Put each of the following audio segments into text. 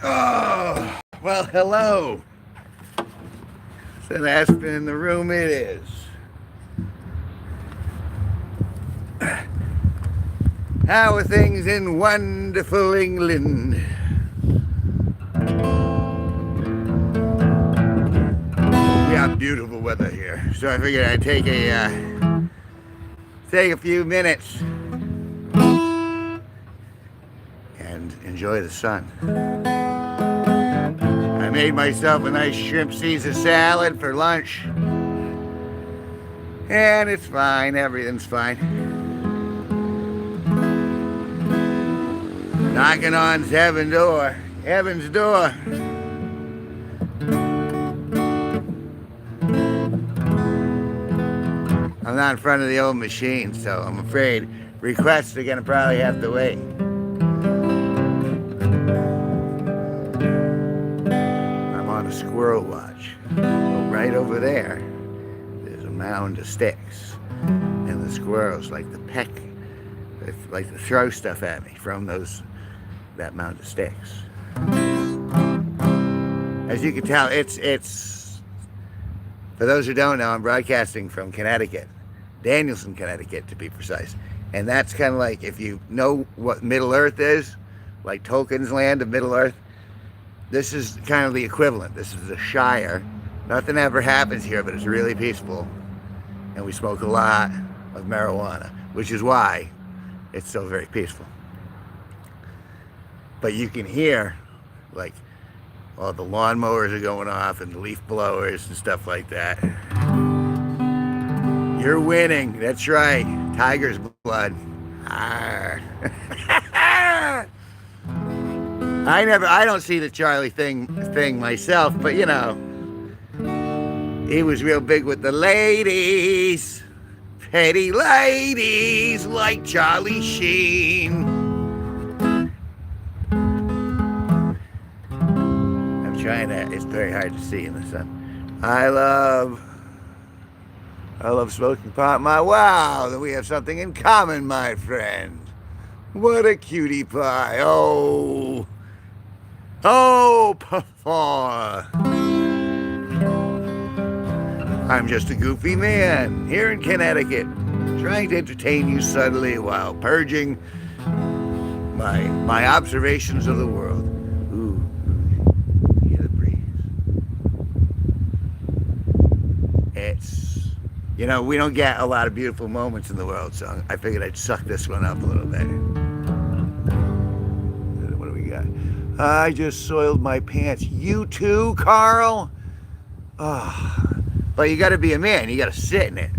Oh, well, hello. Said Aspen in the room it is. How are things in wonderful England? We have beautiful weather here, so I figured I'd take a few minutes and enjoy the sun. I made myself a nice shrimp Caesar salad for lunch, and it's fine. Everything's fine. Knocking on heaven's door. I'm not in front of the old machine, so I'm afraid requests are gonna probably have to wait. I'm on a squirrel watch. Right over there, there's a mound of sticks, and the squirrels like to peck, like to throw stuff at me from that mound of sticks. As you can tell, it's for those who don't know, I'm broadcasting from Connecticut, Danielson, Connecticut, to be precise. And that's kind of like, if you know what Middle Earth is, like Tolkien's land of Middle Earth, this is kind of the equivalent. This is a shire. Nothing ever happens here, but it's really peaceful. And we smoke a lot of marijuana, which is why it's so very peaceful. But you can hear, like, all the lawnmowers are going off and the leaf blowers and stuff like that. You're winning. That's right. Tiger's blood. I don't see the Charlie thing myself, but you know, he was real big with the ladies. Petty ladies like Charlie Sheen. I'm trying to, it's very hard to see in the sun. I love smoking pot. Wow, that we have something in common, my friend. What a cutie pie. Oh, Puffaw. I'm just a goofy man here in Connecticut, trying to entertain you subtly while purging my observations of the world. Ooh, hear the breeze. It's, you know, we don't get a lot of beautiful moments in the world, so I figured I'd suck this one up a little bit. What do we got? I just soiled my pants. You too, Carl? Oh. But you gotta be a man, you gotta sit in it.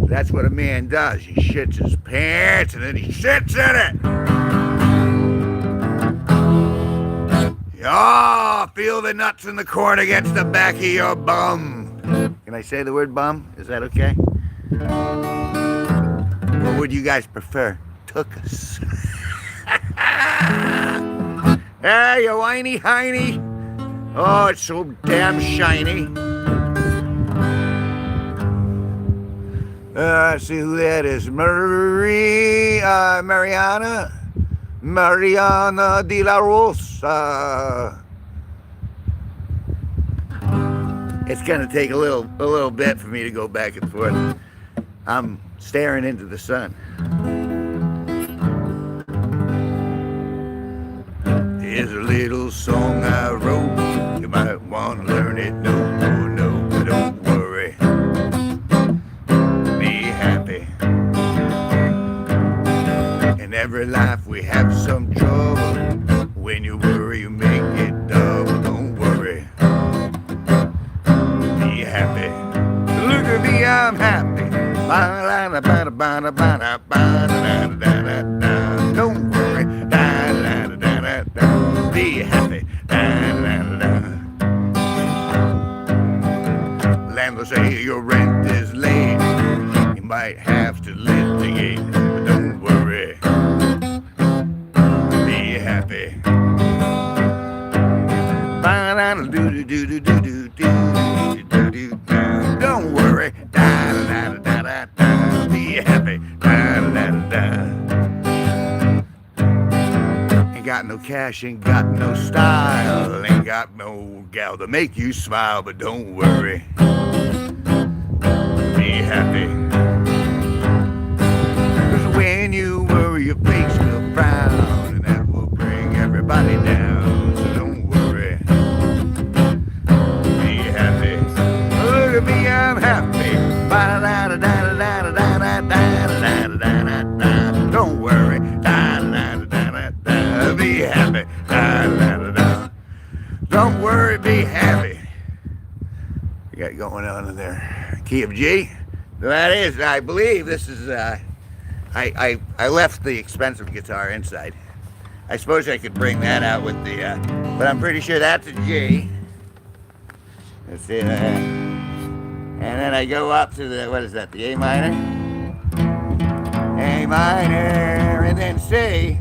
That's what a man does. He shits his pants and then he sits in it. Oh, feel the nuts in the corn against the back of your bum. Can I say the word bum? Is that okay? What would you guys prefer? Tookus. Hey, you whiny hiney. Oh, it's so damn shiny. See who that is. Mariana de la Rosa. It's gonna take a little bit for me to go back and forth. I'm staring into the sun. Here's a little song I wrote. You might want to learn it. No, don't worry. In every life we have some trouble. When you worry, you make it double. Don't worry. Be happy. Look at me, I'm happy. Don't worry. Be happy. Landlord say your rent is late. You might have to litigate. But don't worry. Be happy. Don't worry. Be happy. Ain't got no cash, ain't got no style, ain't got no gal to make you smile, but don't worry, be happy. 'Cause when you worry, your face will frown, and that will bring everybody down. So don't worry, be happy. Look at me, I'm happy. Don't worry, be happy. Don't worry, be happy. We got going on in there. Key of G. That is, I believe this is, I left the expensive guitar inside. I suppose I could bring that out with the, but I'm pretty sure that's a G. Let's see that. And then I go up to the, what is that, the A minor? A minor, and then C.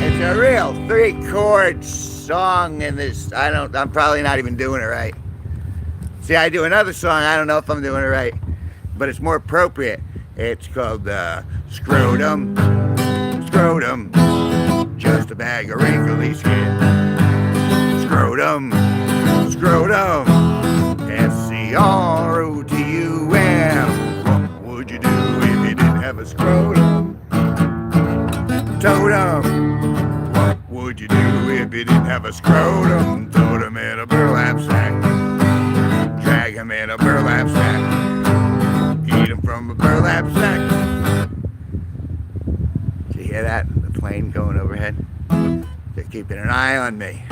It's a real 3-chord song in this. I'm probably not even doing it right. See, I do another song, I don't know if I'm doing it right, but it's more appropriate. It's called Scrotum, Scrotum, just a bag of wrinkly skin. Scrotum, Scrotum, S-C-R-O-T-U-M. What would you do if you didn't have a scrotum? Totem. What would you do if you didn't have a scrotum? Totem in a burlap sack. Drag him in a burlap sack. Eat him from a burlap sack. Did you hear that? The plane going overhead? They're keeping an eye on me.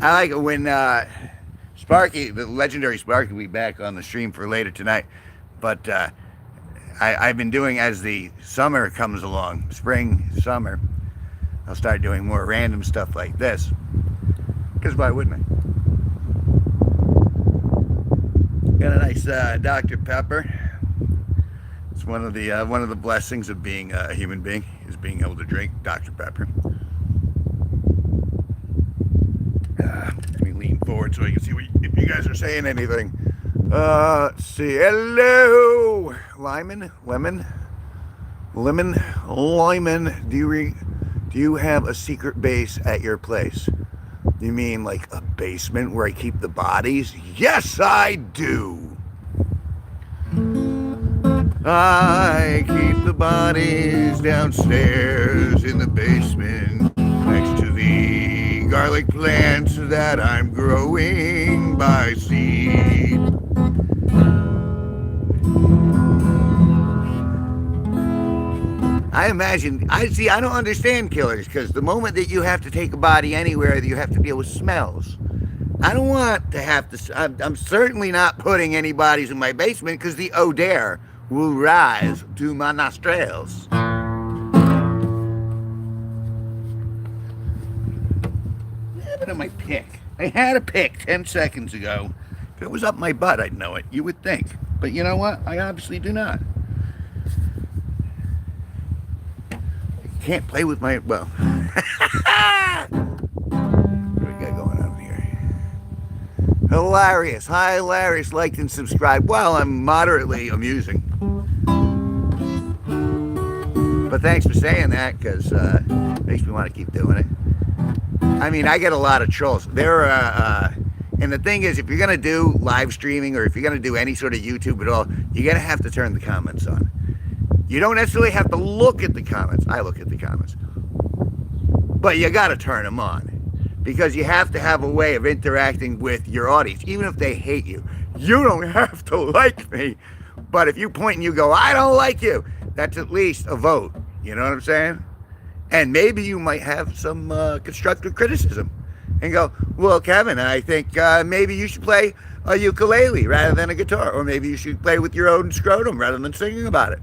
I like it when Sparky, the legendary Sparky, will be back on the stream for later tonight. But I've been doing, as the summer comes along, spring, summer, I'll start doing more random stuff like this. Because why wouldn't I? Got a nice Dr. Pepper. It's one of the blessings of being a human being, is being able to drink Dr. Pepper. Let me lean forward so I can see if you guys are saying anything. Let's see. Hello, Lyman, Lemon. Do you have a secret base at your place? Do you mean like a basement where I keep the bodies? Yes, I do. I keep the bodies downstairs in the basement next to the garlic plants that I'm growing by seed. I don't understand killers, because the moment that you have to take a body anywhere, you have to deal with smells. I don't want to have to, I'm certainly not putting any bodies in my basement, because the odor will rise to my nostrils. What happened to my pick? I had a pick 10 seconds ago. If it was up my butt, I'd know it. You would think. But you know what? I obviously do not. Can't play with my, well. What do we got going on here? Hilarious. Hi, hilarious. Like and subscribe. Well, I'm moderately amusing. But thanks for saying that, because it makes me want to keep doing it. I mean, I get a lot of trolls. And the thing is, if you're going to do live streaming, or if you're going to do any sort of YouTube at all, you're going to have to turn the comments on. You don't necessarily have to look at the comments. I look at the comments. But you got to turn them on. Because you have to have a way of interacting with your audience. Even if they hate you. You don't have to like me. But if you point and you go, I don't like you, that's at least a vote. You know what I'm saying? And maybe you might have some constructive criticism. And go, well, Kevin, I think maybe you should play a ukulele rather than a guitar. Or maybe you should play with your own scrotum rather than singing about it.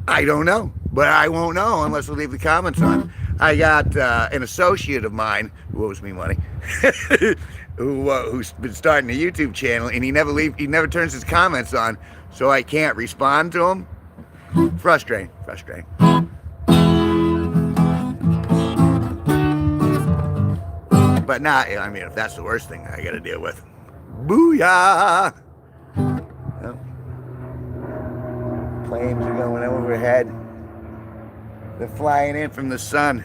I don't know, but I won't know unless I leave the comments on. I got an associate of mine who owes me money, who's been starting a YouTube channel, and he never turns his comments on, so I can't respond to him. Frustrating. but not, I mean, if that's the worst thing I got to deal with. Booyah! Well, planes are going overhead. They're flying in from the sun.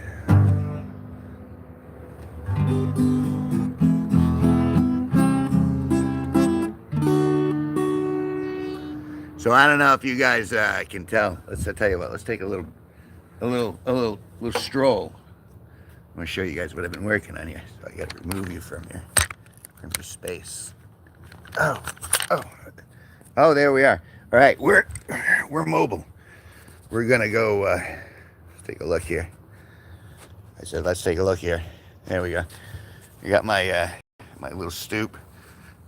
So I don't know if you guys can tell. Let's tell you what. Let's take a little stroll. I'm gonna show you guys what I've been working on here. So I got to remove you from here, from your space. Oh, there we are. All right, we're mobile. We're gonna go. Let's take a look here. I said, let's take a look here. There we go. I got my my little stoop.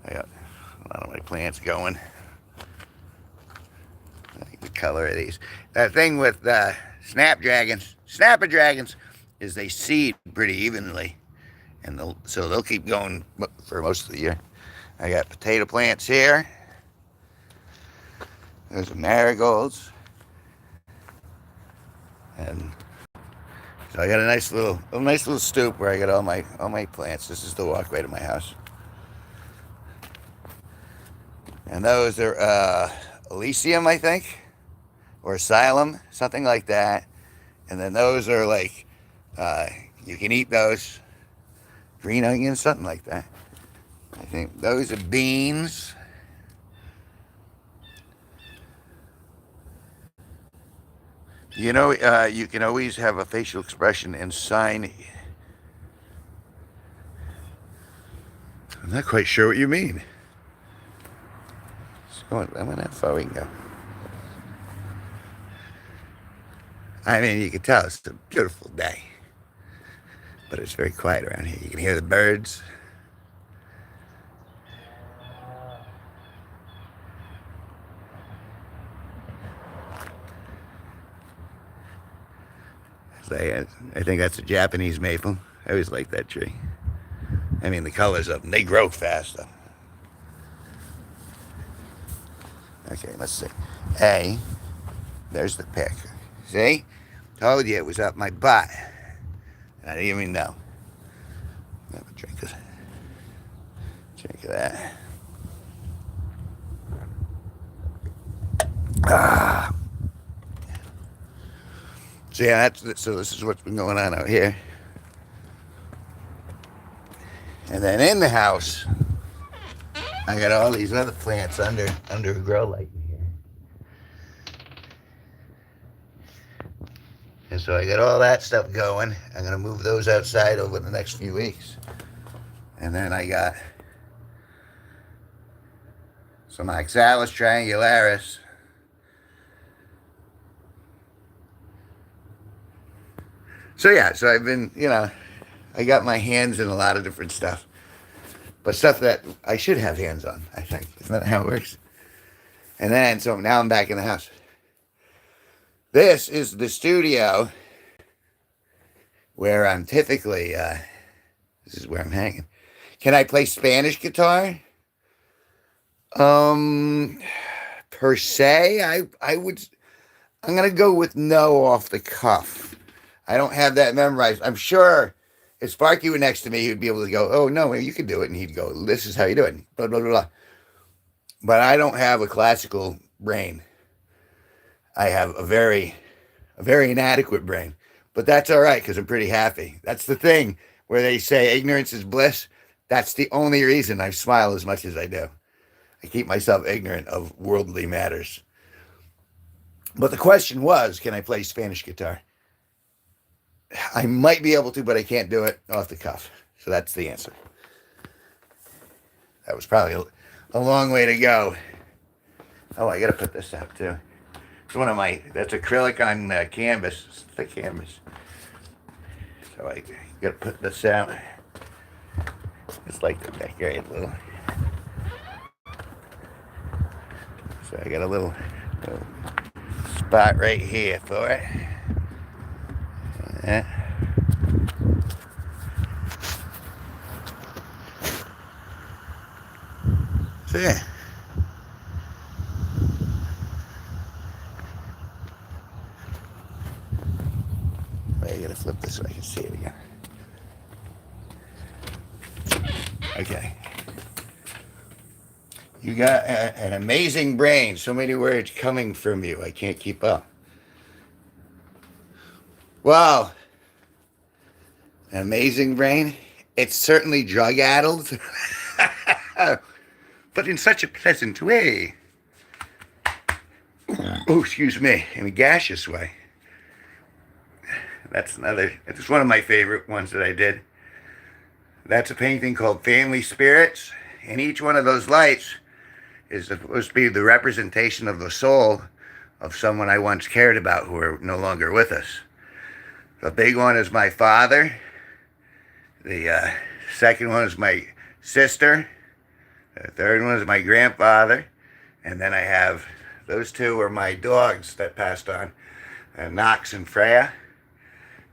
I got a lot of my plants going. I like the color of these. That thing with snapdragons is they seed pretty evenly, and so they'll keep going for most of the year. I got potato plants here. There's the marigolds, and so I got a nice little stoop where I got all my plants. This is the walkway to my house, and those are Elysium, I think, or Asylum, something like that. And then those are like you can eat those, green onions, something like that. I think those are beans. You know, you can always have a facial expression and sign. I'm not quite sure what you mean. I'm going that far we can go. I mean, you can tell it's a beautiful day, but it's very quiet around here. You can hear the birds. I think that's a Japanese maple. I always like that tree. I mean, the colors of them, they grow fast though. Okay, let's see. There's the pick. See? Told you it was up my butt. And I didn't even know. Have a drink of that. So yeah, so this is what's been going on out here. And then in the house, I got all these other plants under a grow light in here. And so I got all that stuff going. I'm going to move those outside over the next few weeks. And then I got some Oxalis triangularis. So yeah, so I've been, I got my hands in a lot of different stuff. But stuff that I should have hands on, I think. Isn't that how it works? And then, so now I'm back in the house. This is the studio where I'm typically, this is where I'm hanging. Can I play Spanish guitar? Per se, I'm going to go with no off the cuff. I don't have that memorized. I'm sure if Sparky were next to me, he'd be able to go, oh, no, you can do it. And he'd go, this is how you do it. Blah, blah, blah, blah. But I don't have a classical brain. I have a very inadequate brain. But that's all right, because I'm pretty happy. That's the thing where they say ignorance is bliss. That's the only reason I smile as much as I do. I keep myself ignorant of worldly matters. But the question was, can I play Spanish guitar? I might be able to, but I can't do it off the cuff. So that's the answer. That was probably a long way to go. Oh, I got to put this out too. It's that's acrylic on canvas. It's thick canvas. So I got to put this out. It's like to decorate a little. So I got a little spot right here for it. Yeah. So yeah. I gotta flip this so I can see it again. Okay. You got an amazing brain. So many words coming from you. I can't keep up. Wow. An amazing brain. It's certainly drug-addled. But in such a pleasant way. Oh, excuse me. In a gaseous way. It's one of my favorite ones that I did. That's a painting called Family Spirits. And each one of those lights is supposed to be the representation of the soul of someone I once cared about who are no longer with us. The big one is my father. The second one is my sister. The third one is my grandfather. And then I have, those two are my dogs that passed on, Knox and Freya.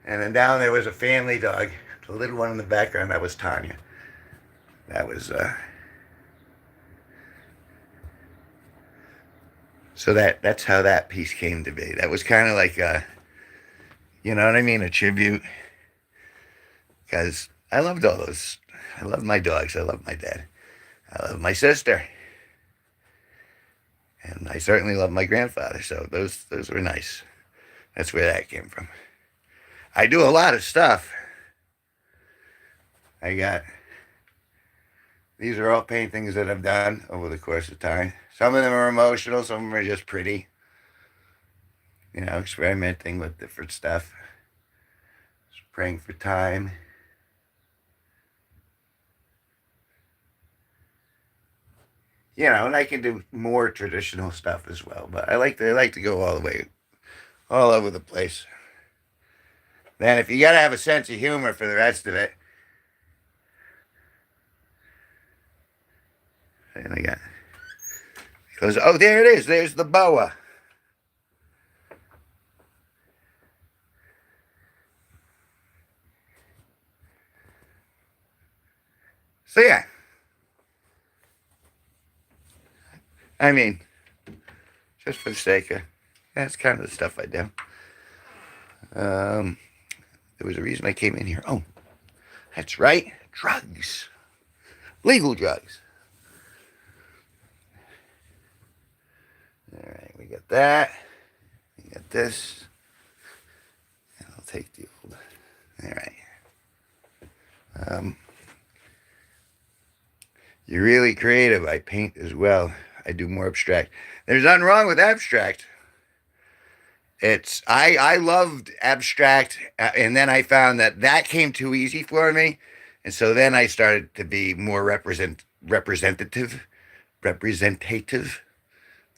And then down there was a family dog, the little one in the background, that was Tanya. That was, so that's how that piece came to be. That was kind of like a, you know what I mean, a tribute. Because I loved all those. I loved my dogs. I loved my dad. I loved my sister. And I certainly loved my grandfather. So those were nice. That's where that came from. I do a lot of stuff. These are all paintings that I've done over the course of time. Some of them are emotional. Some of them are just pretty. You know, experimenting with different stuff. Just praying for time. You know, and I can do more traditional stuff as well. But I like to go all the way, all over the place. Then if you got to have a sense of humor for the rest of it. And I got, goes, oh, there it is. There's the boa. So yeah. I mean, just for the sake of, that's kind of the stuff I do. There was a reason I came in here. Oh, that's right. Drugs. Legal drugs. All right, we got that. We got this. And I'll take the old. All right. You're really creative. I paint as well. I do more abstract. There's nothing wrong with abstract. I loved abstract, and then I found that came too easy for me, and so then I started to be more representative.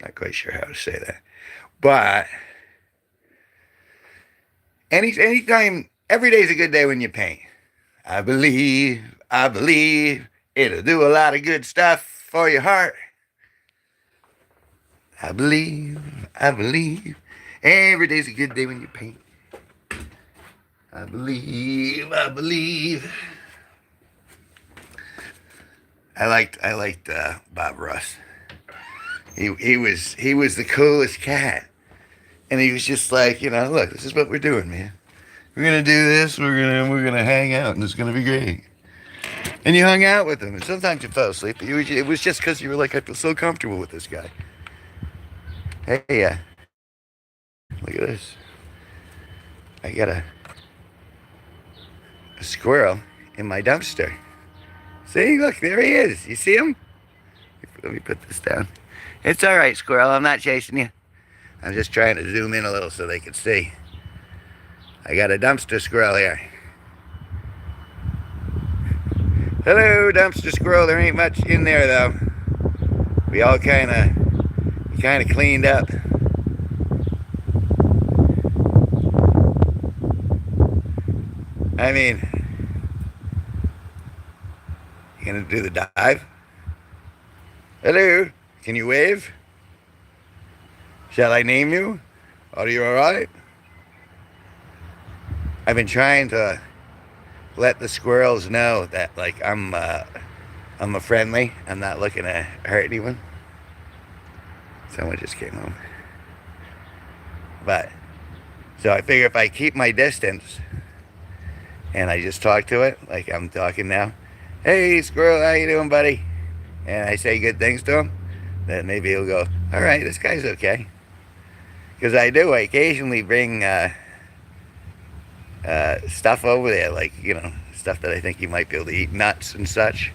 Not quite sure how to say that, but anytime, every day's a good day when you paint. I believe it'll do a lot of good stuff for your heart. I believe every day's a good day when you paint. I believe. I liked Bob Ross. He was the coolest cat, and he was just like, you know, look, this is what we're doing, man. We're gonna do this. We're gonna hang out, and it's gonna be great. And you hung out with him, and sometimes you fell asleep. But it was just because you were like, I feel so comfortable with this guy. Hey, look at this. I got a squirrel in my dumpster. See, look, there he is. You see him? Let me put this down. It's all right, squirrel. I'm not chasing you. I'm just trying to zoom in a little so they can see. I got a dumpster squirrel here. Hello, dumpster squirrel. There ain't much in there, though. We all kind of cleaned up. I mean, you gonna do the dive? Hello, can you wave? Shall I name you? Are you all right? I've been trying to let the squirrels know that, like, I'm a friendly. I'm not looking to hurt anyone. Someone just came home. But, so I figure if I keep my distance and I just talk to it like I'm talking now, hey, squirrel, how you doing, buddy? And I say good things to him, then maybe he'll go, all right, this guy's okay. Because I do. I occasionally bring stuff over there, like, stuff that I think you might be able to eat, nuts and such.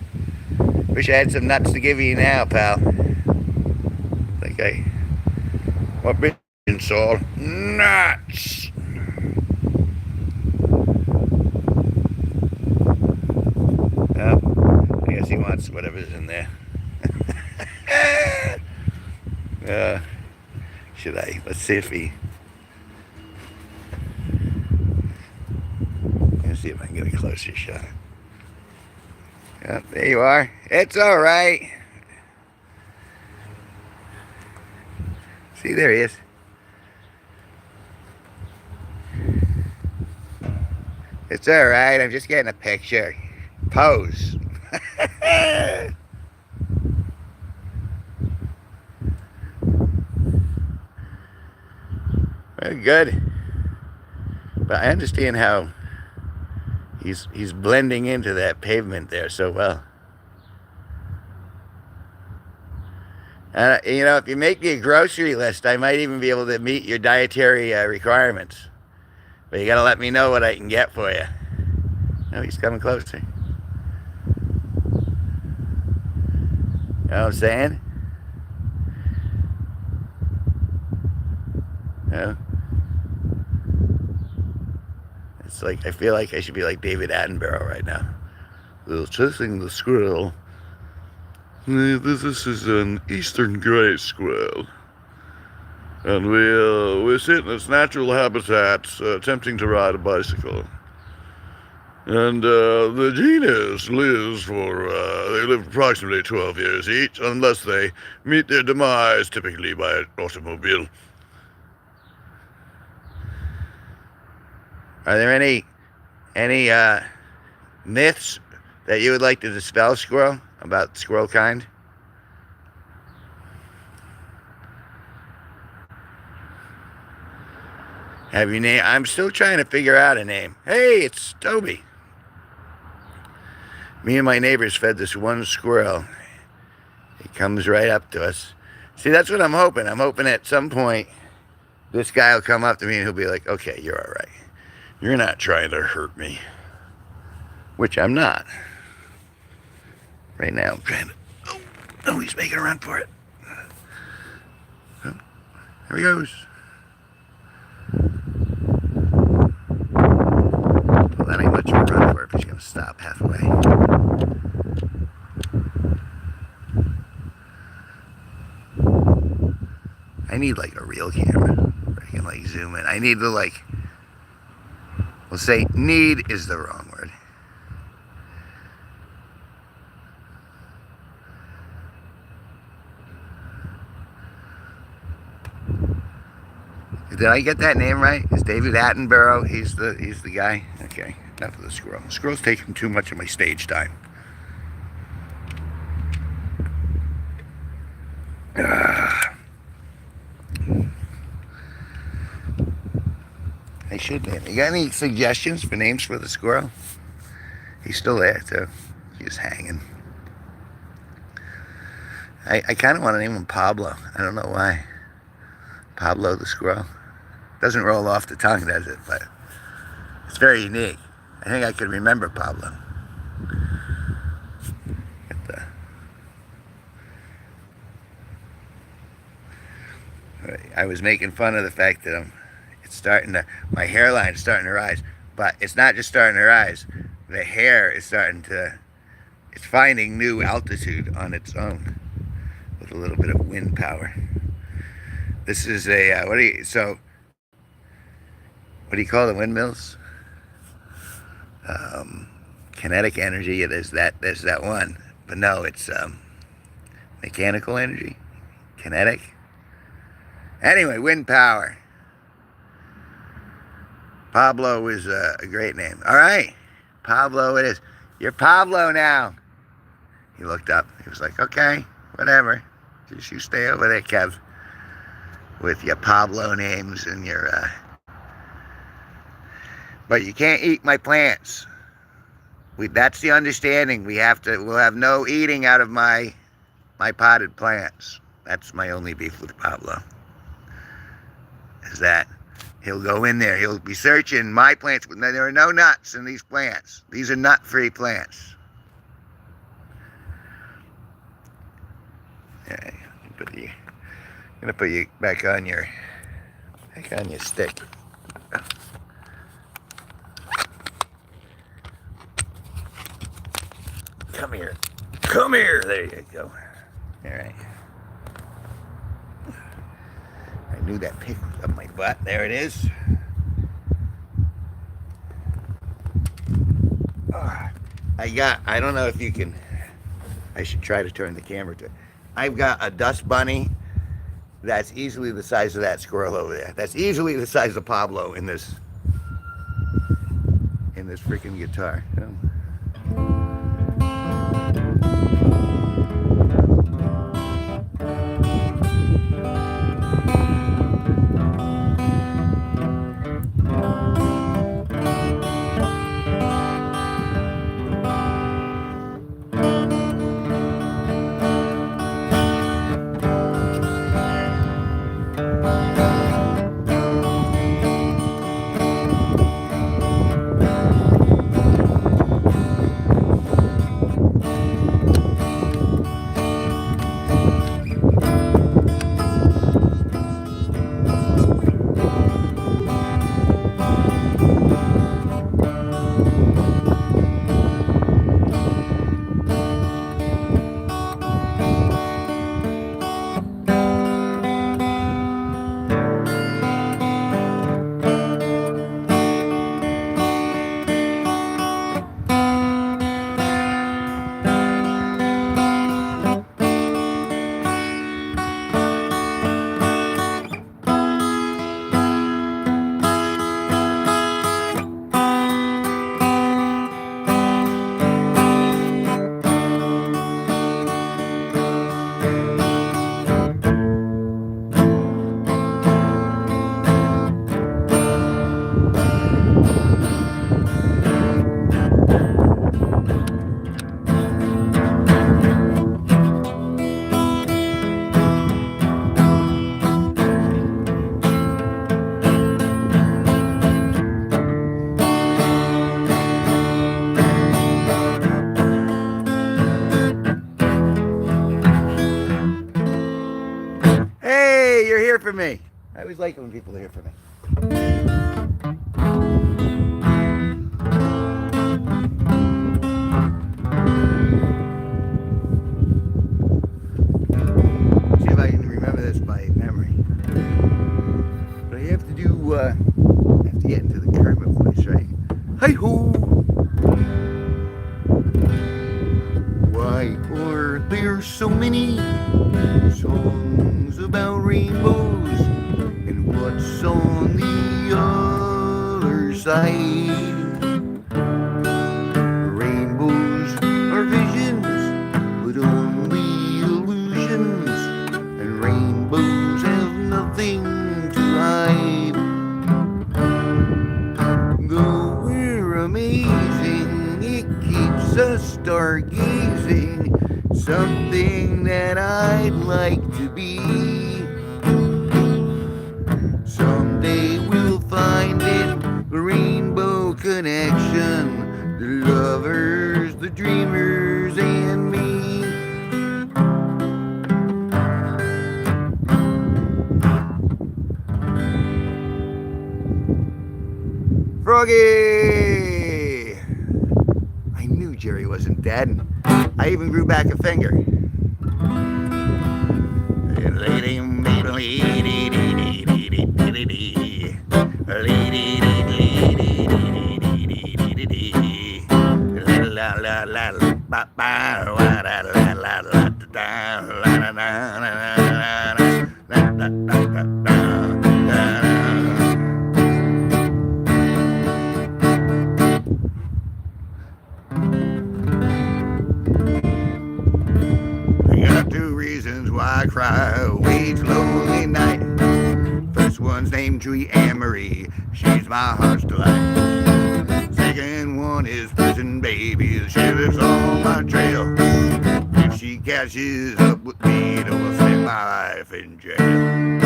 Wish I had some nuts to give you now, pal. What bitchin' Saul? Nuts! Well, I guess he wants whatever's in there. Should I? Let's see if he... Let's see if I can get a closer shot. There you are. It's all right. See, there he is. It's all right. I'm just getting a picture. Pose. Well, good. But I understand how he's blending into that pavement there so well. And if you make me a grocery list, I might even be able to meet your dietary requirements. But you gotta let me know what I can get for you. Oh, he's coming closer. You know what I'm saying? Yeah. It's like, I feel like I should be like David Attenborough right now. We're chasing the squirrel. This is an eastern gray squirrel. And we're sitting in its natural habitat, attempting to ride a bicycle. And the genus lives they live approximately 12 years each, unless they meet their demise, typically by an automobile. Are there any myths that you would like to dispel, squirrel, about squirrel kind? Have you name? I'm still trying to figure out a name. Hey, it's Toby. Me and my neighbors fed this one squirrel. He comes right up to us. See, that's what I'm hoping. I'm hoping at some point this guy will come up to me and he'll be like, okay, you're all right. You're not trying to hurt me. Which I'm not. Right now I'm trying to... Oh, he's making a run for it. Oh, there he goes. Well, that ain't much of a run for it if he's going to stop halfway. I need like a real camera where I can like zoom in. I need to like... We'll say need is the wrong word. Did I get that name right? Is David Attenborough? He's the guy? Okay, enough of the squirrel. The squirrel's taking too much of my stage time. I should name. You got any suggestions for names for the squirrel? He's still there too. He's hanging. I kind of want to name him Pablo. I don't know why. Pablo the squirrel. Doesn't roll off the tongue, does it? But it's very unique. I think I could remember Pablo. I was making fun of the fact that my hairline is starting to rise. But it's not just starting to rise. The hair is it's finding new altitude on its own with a little bit of wind power. This is a, what do you call the windmills? Kinetic energy. Yeah, there's that one. But no, it's mechanical energy. Kinetic. Anyway, wind power. Pablo is a great name. All right, Pablo it is. You're Pablo now. He looked up. He was like, okay, whatever. Just you stay over there, Kev, with your Pablo names and your... But you can't eat my plants. That's the understanding. We'll have no eating out of my potted plants. That's my only beef with Pablo. Is that he'll go in there, he'll be searching my plants. There are no nuts in these plants. These are nut-free plants. Yeah, I'm gonna put you back on your stick. Come here. Come here. There you go. All right. I knew that pick was up my butt. There it is. I don't know if you can, I should try to turn the camera to. I've got a dust bunny that's easily the size of that squirrel over there. That's easily the size of Pablo in this freaking guitar. For me. I always like it when people are here for me. See if I can remember this by memory. But I have to do, I have to get into the Kermit voice, right? Hi-ho! Why are there so many songs about rainbows? And what's on the other side? Rainbows are visions, but only illusions. And rainbows have nothing to hide. Though we're amazing, it keeps us stargazing. Something that I'd like to be. Someday we'll find it, the rainbow connection, the lovers, the dreamers, and me. Froggy! I knew Jerry wasn't dead. I even grew back a finger. I cry each lonely night. First one's named Tree Anne Marie. She's my heart's delight. second one is prison baby. The sheriff's on my trail. If she catches up with me, then we'll spend my life in jail.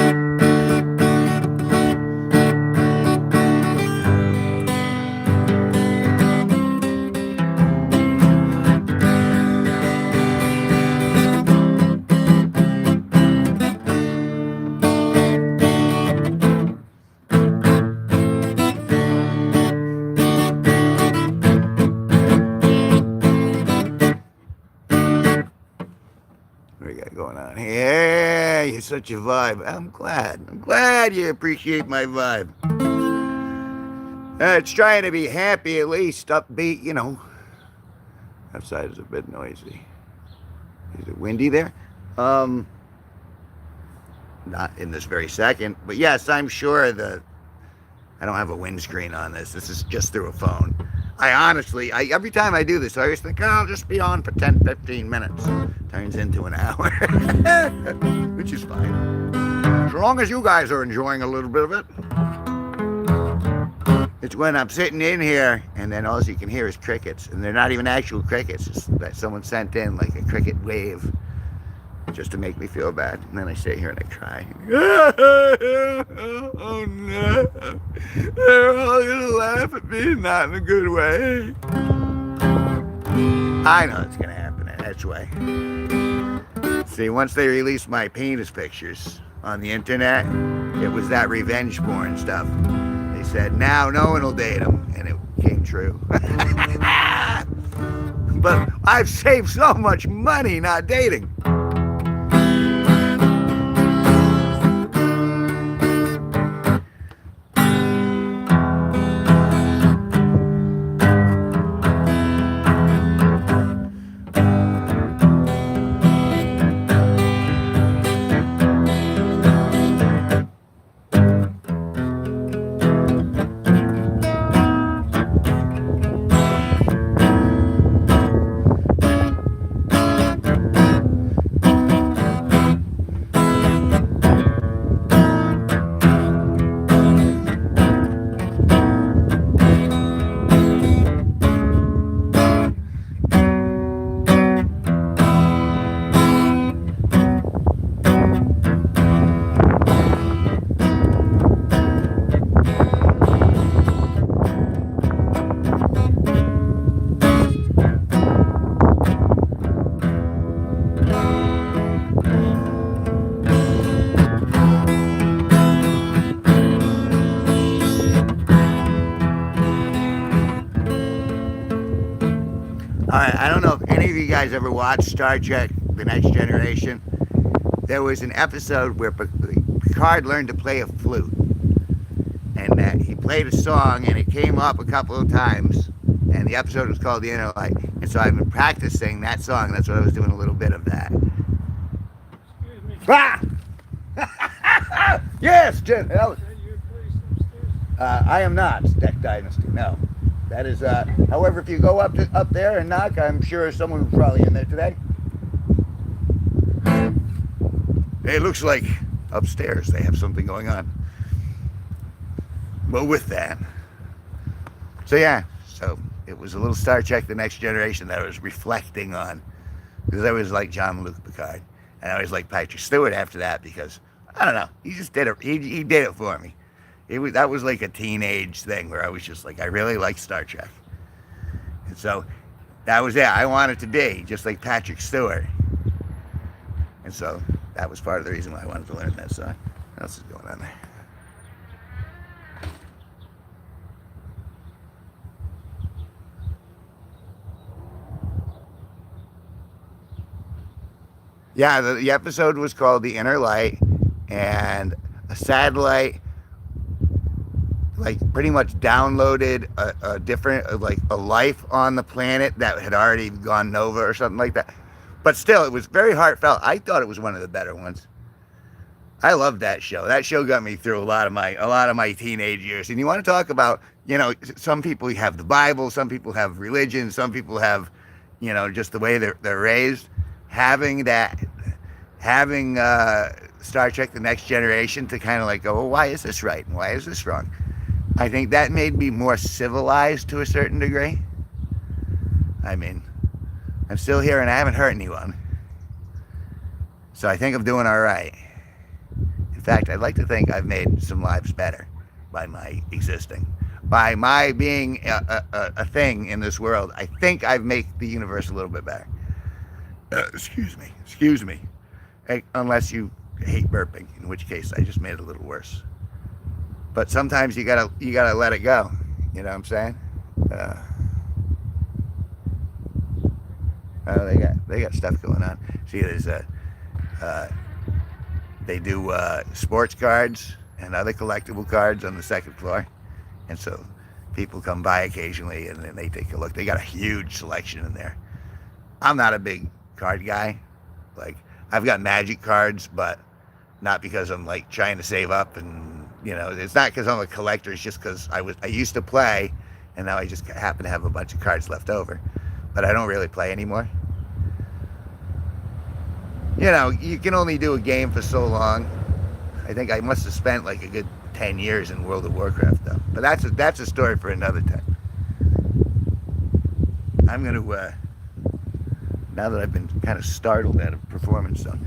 Going on here. You're such a vibe. I'm glad you appreciate my vibe. It's trying to be happy, at least upbeat, you know. Outside is a bit noisy. Is it windy there? Not in this very second, but yes, I'm sure I don't have a windscreen on this. This is just through a phone. I honestly, every time I do this, I always think, oh, I'll just be on for 10, 15 minutes. Turns into an hour, which is fine. As long as you guys are enjoying a little bit of it. It's when I'm sitting in here, and then all you can hear is crickets. And they're not even actual crickets. It's that someone sent in like a cricket wave just to make me feel bad. And then I sit here and I cry. Oh no. They're all gonna laugh at me, not in a good way. I know it's gonna happen in that way. See, once they released my penis pictures on the internet, it was that revenge porn stuff. They said, now no one will date them. And it came true. But I've saved so much money not dating. I don't know if any of you guys ever watched Star Trek The Next Generation. There was an episode where Picard learned to play a flute. And he played a song and it came up a couple of times. And the episode was called The Inner Light. And so I've been practicing that song. That's what I was doing, a little bit of that. Excuse me. Ah! Yes, Jen. I am not Deck Dynasty, no. That is, however, if you go up there and knock, I'm sure someone was probably in there today. It looks like upstairs they have something going on. But with that. So yeah, so it was a little Star Trek The Next Generation that I was reflecting on. Because I was like Jean-Luc Picard. And I was like Patrick Stewart after that because, I don't know, he just did it, he did it for me. That was like a teenage thing where I was just like, I really like Star Trek. And so that was it. I wanted to be just like Patrick Stewart. And so that was part of the reason why I wanted to learn that song. What else is going on there? Yeah, the episode was called The Inner Light, and a satellite like pretty much downloaded a different, like a life on the planet that had already gone nova or something like that. But still, it was very heartfelt. I thought it was one of the better ones. I loved that show. That show got me through a lot of my teenage years. And you want to talk about, you know, some people have the Bible, some people have religion, some people have, you know, just the way they're raised. Having Star Trek The Next Generation to kind of like go, well, why is this right and why is this wrong? I think that made me more civilized to a certain degree. I mean, I'm still here and I haven't hurt anyone. So I think I'm doing all right. In fact, I'd like to think I've made some lives better by my existing. By my being a thing in this world, I think I've made the universe a little bit better. Excuse me. Unless you hate burping, in which case I just made it a little worse. But sometimes you gotta let it go. You know what I'm saying? Oh, they got stuff going on. See, there's they do sports cards and other collectible cards on the second floor, and so people come by occasionally and then they take a look. They got a huge selection in there. I'm not a big card guy. Like, I've got Magic cards, but not because I'm like trying to save up, and you know, it's not because I'm a collector. It's just because I used to play, and now I just happen to have a bunch of cards left over, but I don't really play anymore. You know, you can only do a game for so long. I think I must have spent like a good 10 years in World of Warcraft though, but that's a story for another time. I'm gonna now that I've been kind of startled at a performance zone.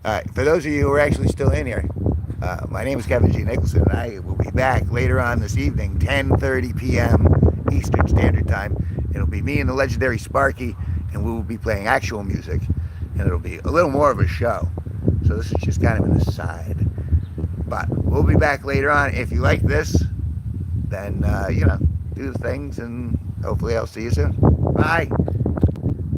All right, for those of you who are actually still in here, my name is Kevin G Nicholson, and I will be back later on this evening, 10:30 p.m. Eastern Standard Time. It'll be me and the Legendary Sparky, and we will be playing actual music, and it'll be a little more of a show. So this is just kind of an aside. But we'll be back later on. If you like this, then, you know, do the things, and hopefully I'll see you soon. Bye.